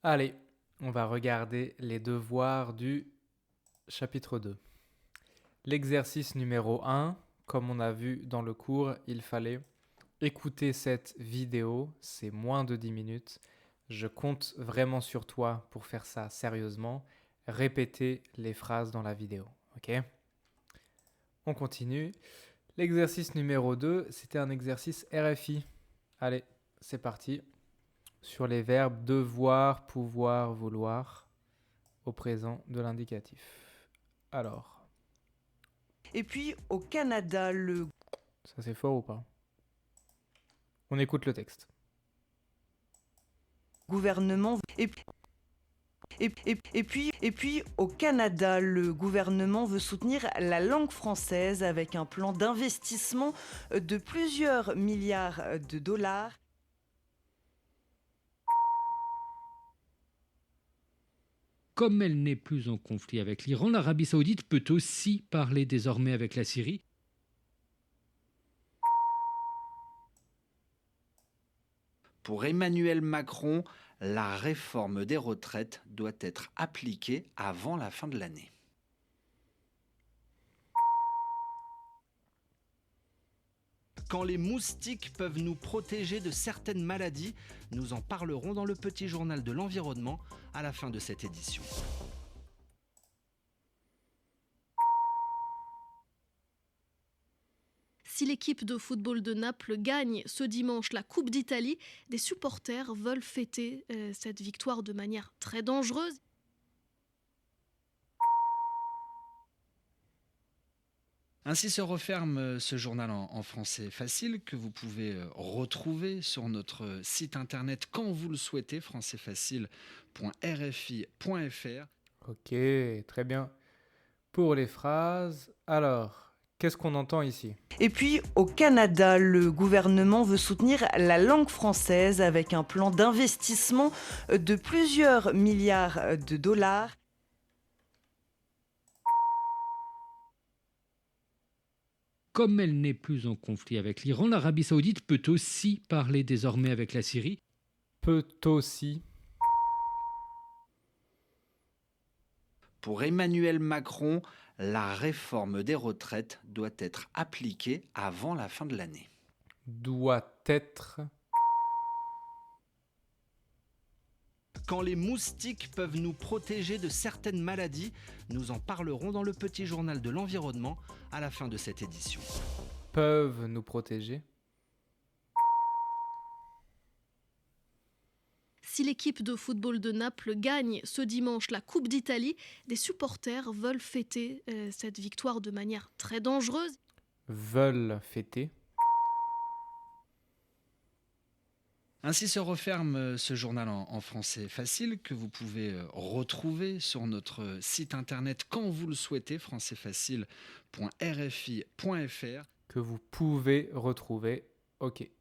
Allez, on va regarder les devoirs du chapitre 2. L'exercice numéro 1, comme on a vu dans le cours, il fallait écouter cette vidéo, c'est moins de 10 minutes. Je compte vraiment sur toi pour faire ça sérieusement. Répéter les phrases dans la vidéo, ok? On continue. L'exercice numéro 2, c'était un exercice RFI. Allez, c'est parti. Sur les verbes devoir, pouvoir, vouloir au présent de l'indicatif. Alors, Et puis au Canada, le ça c'est fort ou pas? On écoute le texte. gouvernement et puis au Canada, le gouvernement veut soutenir la langue française avec un plan d'investissement de plusieurs milliards de dollars. Comme elle n'est plus en conflit avec l'Iran, l'Arabie saoudite peut aussi parler désormais avec la Syrie. Pour Emmanuel Macron, la réforme des retraites doit être appliquée avant la fin de l'année. Quand les moustiques peuvent nous protéger de certaines maladies, nous en parlerons dans le petit journal de l'environnement à la fin de cette édition. Si l'équipe de football de Naples gagne ce dimanche la Coupe d'Italie, des supporters veulent fêter cette victoire de manière très dangereuse. Ainsi se referme ce journal en français facile que vous pouvez retrouver sur notre site internet quand vous le souhaitez, françaisfacile.rfi.fr. Ok, très bien. Pour les phrases, alors, qu'est-ce qu'on entend ici? Et puis au Canada, le gouvernement veut soutenir la langue française avec un plan d'investissement de plusieurs milliards de dollars. Comme elle n'est plus en conflit avec l'Iran, l'Arabie saoudite peut aussi parler désormais avec la Syrie. Peut aussi. Pour Emmanuel Macron, la réforme des retraites doit être appliquée avant la fin de l'année. Doit être. Quand les moustiques peuvent nous protéger de certaines maladies, nous en parlerons dans le petit journal de l'environnement à la fin de cette édition. Peuvent nous protéger. Si l'équipe de football de Naples gagne ce dimanche la Coupe d'Italie, des supporters veulent fêter cette victoire de manière très dangereuse. Veulent fêter. Ainsi se referme ce journal en français facile que vous pouvez retrouver sur notre site internet quand vous le souhaitez, françaisfacile.rfi.fr. Que vous pouvez retrouver. Ok.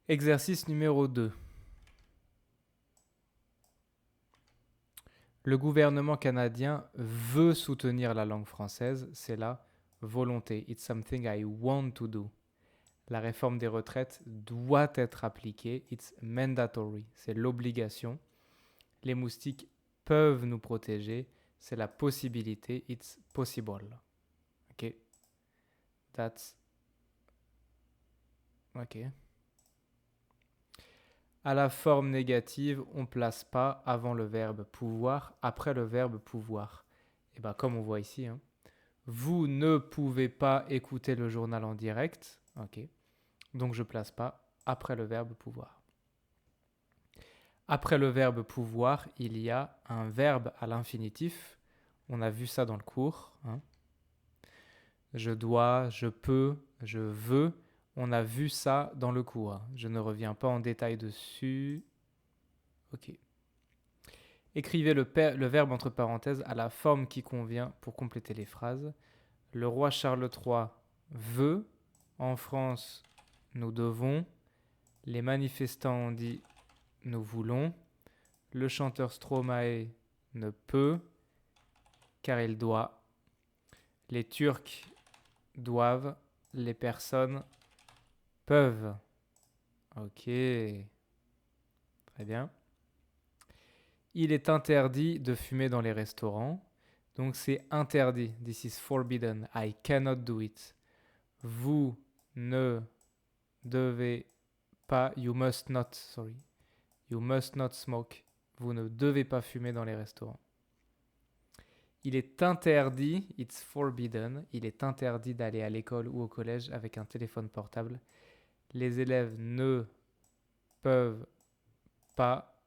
Exercice numéro 2. Le gouvernement canadien veut soutenir la langue française, c'est la volonté. It's something I want to do. La réforme des retraites doit être appliquée. It's mandatory. C'est l'obligation. Les moustiques peuvent nous protéger. C'est la possibilité. It's possible. Ok. That's. Ok. À la forme négative, on ne place pas avant le verbe pouvoir, après le verbe pouvoir. Et bien, comme on voit ici, hein, vous ne pouvez pas écouter le journal en direct. Ok. Donc, je ne place pas après le verbe pouvoir. Après le verbe pouvoir, il y a un verbe à l'infinitif. On a vu ça dans le cours. Hein. Je dois, je peux, je veux. On a vu ça dans le cours. Je ne reviens pas en détail dessus. Ok. Écrivez le verbe entre parenthèses à la forme qui convient pour compléter les phrases. Le roi Charles III veut. En France, nous devons. Les manifestants ont dit nous voulons. Le chanteur Stromae ne peut car il doit. Les Turcs doivent. Les personnes peuvent. Ok. Très Très bien. Il est interdit de fumer dans les restaurants. Donc c'est interdit. This is forbidden. I cannot do it. Vous ne devez pas. You must not. Sorry. You must not smoke. Vous ne devez pas fumer dans les restaurants. Il est interdit. It's forbidden. Il est interdit d'aller à l'école ou au collège avec un téléphone portable. Les élèves ne peuvent pas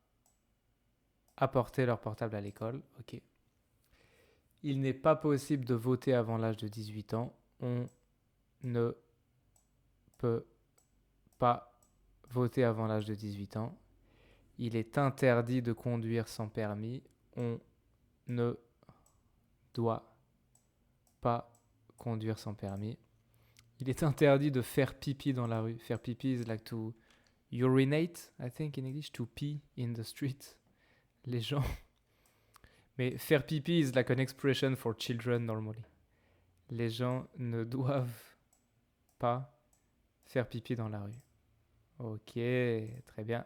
apporter leur portable à l'école. Ok. Il n'est pas possible de voter avant l'âge de 18 ans. On ne peut pas voter avant l'âge de 18 ans. Il est interdit de conduire sans permis. On ne doit pas conduire sans permis. Il est interdit de faire pipi dans la rue. Faire pipi is like to urinate, I think in English, to pee in the street. Les gens... Mais faire pipi is like an expression for children normally. Les gens ne doivent pas faire pipi dans la rue. Ok, très bien.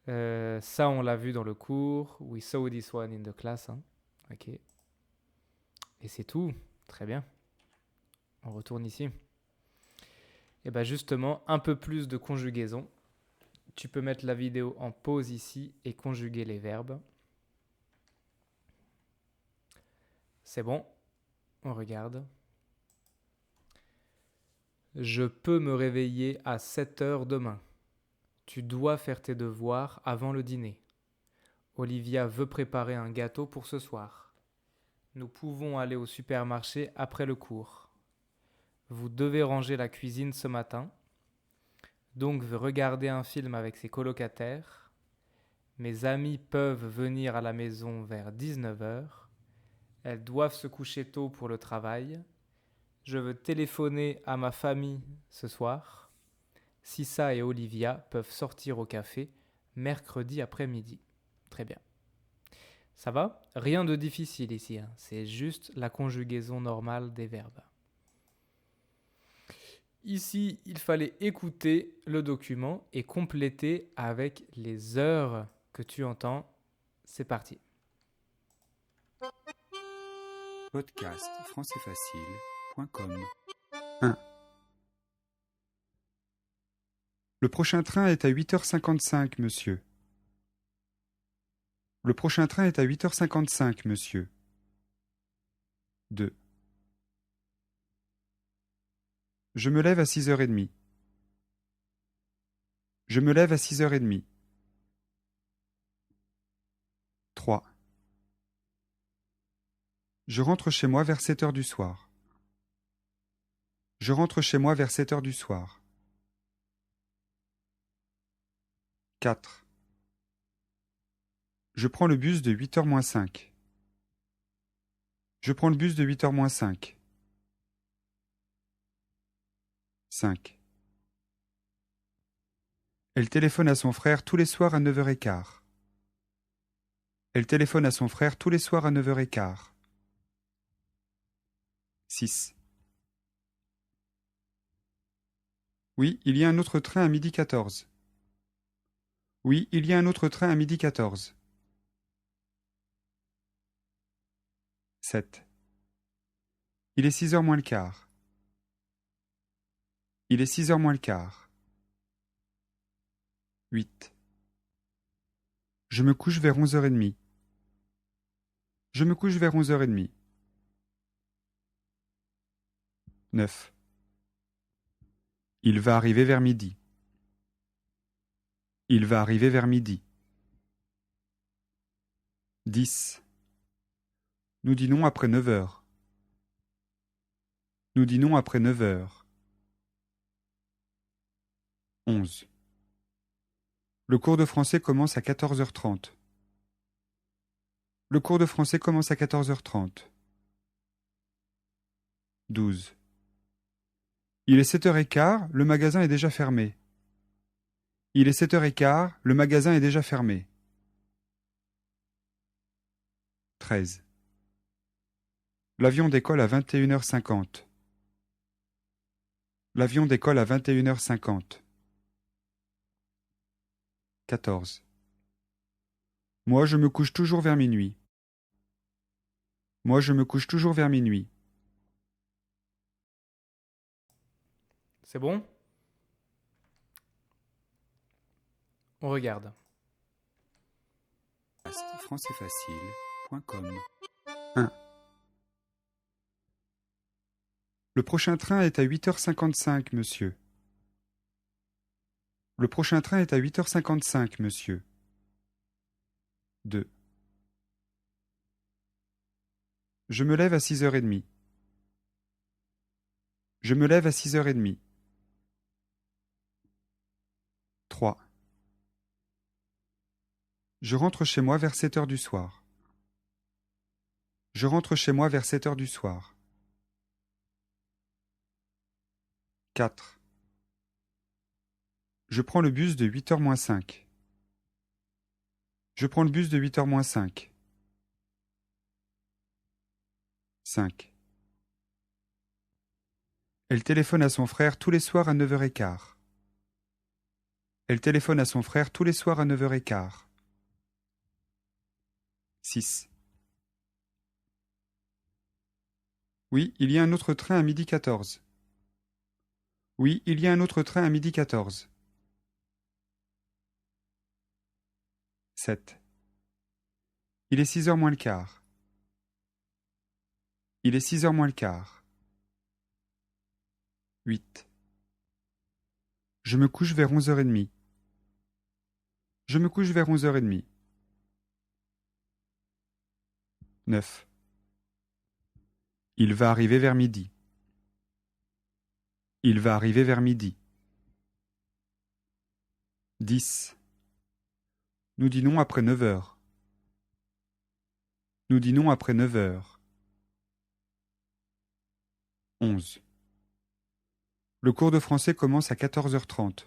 Ça, on l'a vu dans le cours. We saw this one in the class. Hein. Ok. Et c'est tout. Très bien. On retourne ici. Et bien justement, un peu plus de conjugaison. Tu peux mettre la vidéo en pause ici et conjuguer les verbes. C'est bon, on regarde. Je peux me réveiller à 7 heures demain. Tu dois faire tes devoirs avant le dîner. Olivia veut préparer un gâteau pour ce soir. Nous pouvons aller au supermarché après le cours. Vous devez ranger la cuisine ce matin. Donc regarder un film avec ses colocataires. Mes amis peuvent venir à la maison vers 19 heures. Elles doivent se coucher tôt pour le travail. Je veux téléphoner à ma famille ce soir. Sissa et Olivia peuvent sortir au café mercredi après-midi. Très bien. Ça va ? Rien de difficile ici. Hein. C'est juste la conjugaison normale des verbes. Ici, il fallait écouter le document et compléter avec les heures que tu entends. C'est parti. Podcast françaisfacile.com 1. Le prochain train est à 8h55, monsieur. Le prochain train est à 8h55, monsieur. 2. Je me lève à 6h30. Je me lève à 6h30. 3. Je rentre chez moi vers 7h du soir. Je rentre chez moi vers 7h du soir. 4. Je prends le bus de 8h moins 5. Je prends le bus de 8h moins 5. 5. Elle téléphone à son frère tous les soirs à 9h15. Elle téléphone à son frère tous les soirs à 9h15. 6. Oui, il y a un autre train à 12h14. Oui, il y a un autre train à 12h14. 7. Il est 6h moins le quart. Il est 6h moins le quart. 8. Je me couche vers 11h30. Je me couche vers 11h30. 9. Il va arriver vers midi. Il va arriver vers midi. 10. Nous dînons après 9h. Nous dînons après 9h. 11. Le cours de français commence à 14h30. Le cours de français commence à 14h30. 12. Il est 7h15, le magasin est déjà fermé. Il est 7h15, le magasin est déjà fermé. 13. L'avion décolle à 21h50. L'avion décolle à 21h50. 14. Moi, je me couche toujours vers minuit. Moi, je me couche toujours vers minuit. C'est bon? On regarde. Françaisfacile.com 1. Le prochain train est à 8h55, monsieur. Le prochain train est à 8h55, monsieur. 2. Je me lève à 6h30. Je me lève à 6h30. 3. Je rentre chez moi vers 7h du soir. Je rentre chez moi vers 7h du soir. 4. Je prends le bus de 8h moins 5. Je prends le bus de 8h moins 5. 5. Elle téléphone à son frère tous les soirs à 9h15. Elle téléphone à son frère tous les soirs à 9h15. 6. Oui, il y a un autre train à 12h14. Oui, il y a un autre train à 12h14. 7. Il est 6h moins le quart. Il est 6h moins le quart. 8. Je me couche vers 11h30. Je me couche vers 11h30. 9. Il va arriver vers midi. Il va arriver vers midi. 10. Nous dînons après 9h. Nous dînons après 9h. 11. Le cours de français commence à 14h30.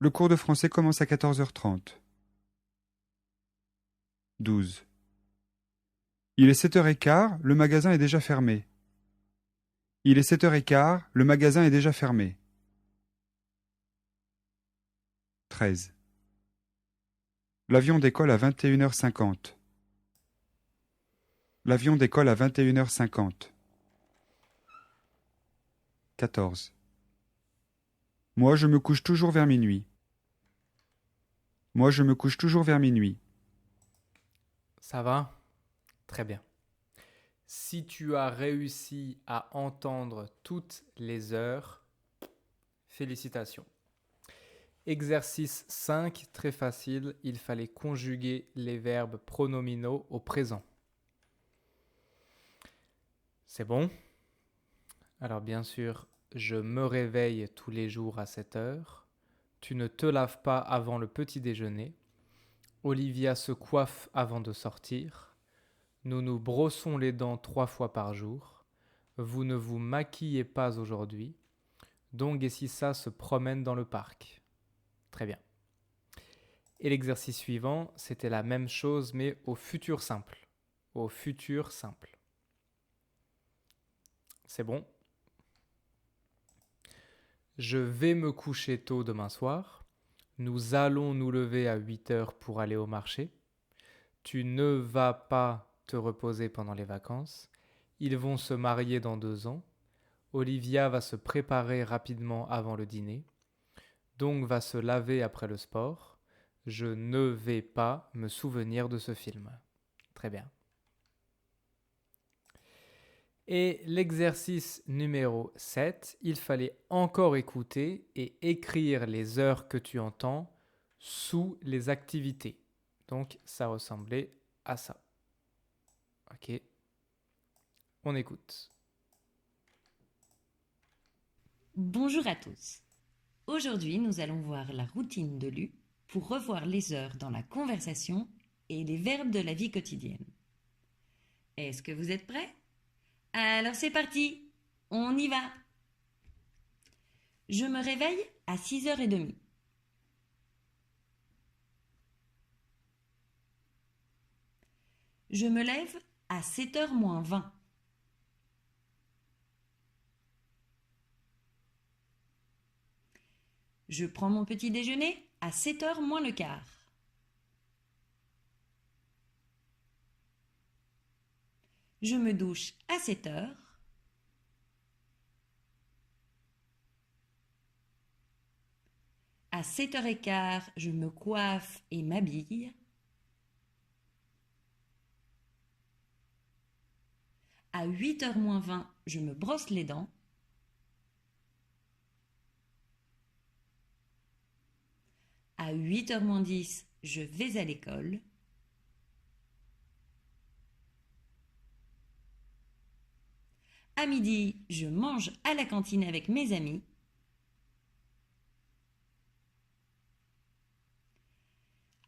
Le cours de français commence à 14h30. 12. Il est 7h15, le magasin est déjà fermé. Il est 7h15, le magasin est déjà fermé. 13. L'avion décolle à 21h50. L'avion décolle à 21h50. 14. Moi, je me couche toujours vers minuit. Moi, je me couche toujours vers minuit. Ça va? Très bien. Si tu as réussi à entendre toutes les heures, félicitations. Exercice 5, très facile, il fallait conjuguer les verbes pronominaux au présent. C'est bon? Alors bien sûr, je me réveille tous les jours à 7 heures. Tu ne te laves pas avant le petit déjeuner. Olivia se coiffe avant de sortir. Nous nous brossons les dents 3 fois par jour. Vous ne vous maquillez pas aujourd'hui. Dong et Sissa se promènent dans le parc. Très bien. Et l'exercice suivant, c'était la même chose, mais au futur simple. Au futur simple. C'est bon? Je vais me coucher tôt demain soir. Nous allons nous lever à 8 heures pour aller au marché. Tu ne vas pas te reposer pendant les vacances. Ils vont se marier dans 2 ans. Olivia va se préparer rapidement avant le dîner. Dong va se laver après le sport. Je ne vais pas me souvenir de ce film. Très bien. Et l'exercice numéro 7, il fallait encore écouter et écrire les heures que tu entends sous les activités. Donc, ça ressemblait à ça. Ok. On écoute. Bonjour à tous. Aujourd'hui, nous allons voir la routine de Lu pour revoir les heures dans la conversation et les verbes de la vie quotidienne. Est-ce que vous êtes prêts ? Alors c'est parti, on y va. Je me réveille à 6h30. Je me lève à 7h moins 20. Je prends mon petit déjeuner à 7h moins le quart. Je me douche à 7h. À 7h15, je me coiffe et m'habille. À 8h moins 20, je me brosse les dents. À 8h moins 10, je vais à l'école. À midi, je mange à la cantine avec mes amis.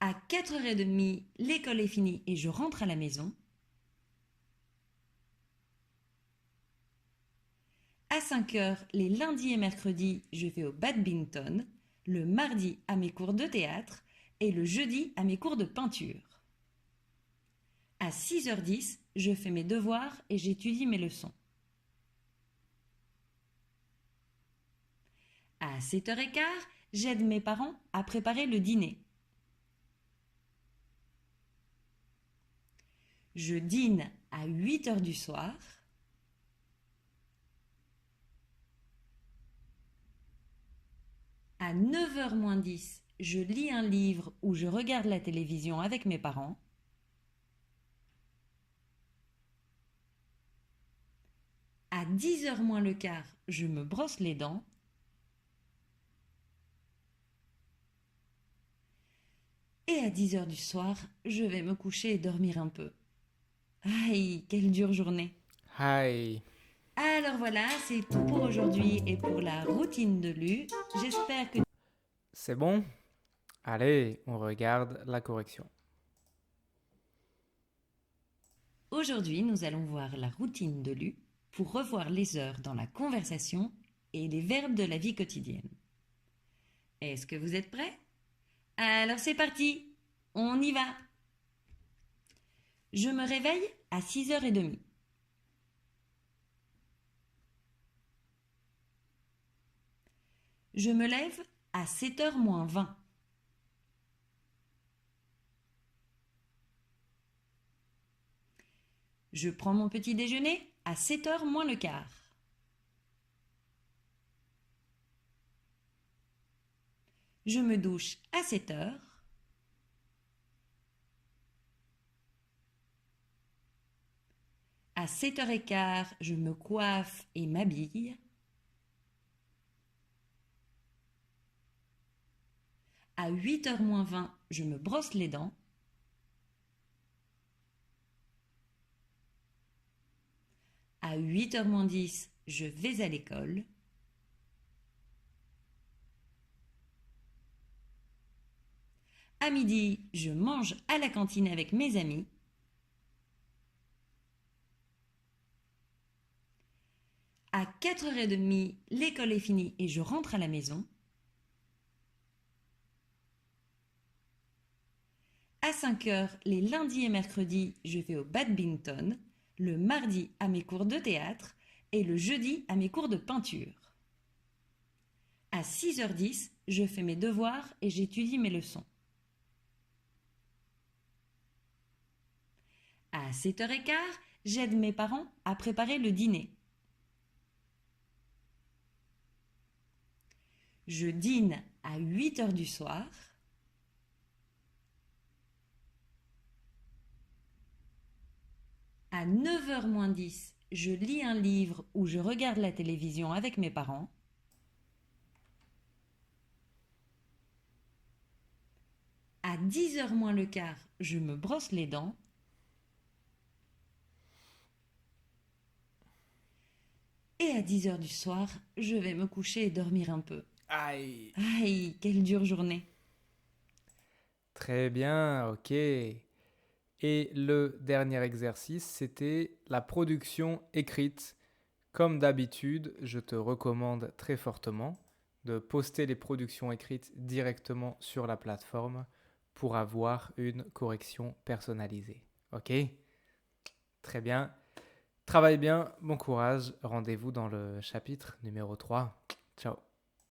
À 4h30, l'école est finie et je rentre à la maison. À 5h, les lundis et mercredis, je vais au badminton. Le mardi à mes cours de théâtre et le jeudi à mes cours de peinture. À 6h10, je fais mes devoirs et j'étudie mes leçons. À 7h15, j'aide mes parents à préparer le dîner. Je dîne à 8h du soir. À 9h moins 10, je lis un livre ou je regarde la télévision avec mes parents. À 10h moins le quart, je me brosse les dents. Et à 10h du soir, je vais me coucher et dormir un peu. Aïe, quelle dure journée! Aïe. Alors voilà, c'est tout pour aujourd'hui et pour la routine de Lu. J'espère que... C'est bon? Allez, on regarde la correction. Aujourd'hui, nous allons voir la routine de Lu pour revoir les heures dans la conversation et les verbes de la vie quotidienne. Est-ce que vous êtes prêts? Alors c'est parti, on y va. Je me réveille à 6h30. Je me lève à 7h moins 20. Je prends mon petit déjeuner à 7h moins le quart. Je me douche à 7h. À 7h15, je me coiffe et m'habille. À 8h moins 20, je me brosse les dents. À 8h moins 10, je vais à l'école. À midi, je mange à la cantine avec mes amis. À 4h30, l'école est finie et je rentre à la maison. À 5h, les lundis et mercredis, je vais au badminton. Le mardi à mes cours de théâtre et le jeudi à mes cours de peinture. À 6h10, je fais mes devoirs et j'étudie mes leçons. À 7h15, j'aide mes parents à préparer le dîner. Je dîne à 8h du soir. À 9h moins 10, je lis un livre ou je regarde la télévision avec mes parents. À 10h moins le quart, je me brosse les dents. Et à 10h du soir, je vais me coucher et dormir un peu. Aïe. Aïe, quelle dure journée! Très bien, ok. Et le dernier exercice, c'était la production écrite. Comme d'habitude, je te recommande très fortement de poster les productions écrites directement sur la plateforme pour avoir une correction personnalisée. Ok? Très bien. Travaille bien, bon courage. Rendez-vous dans le chapitre numéro 3. Ciao.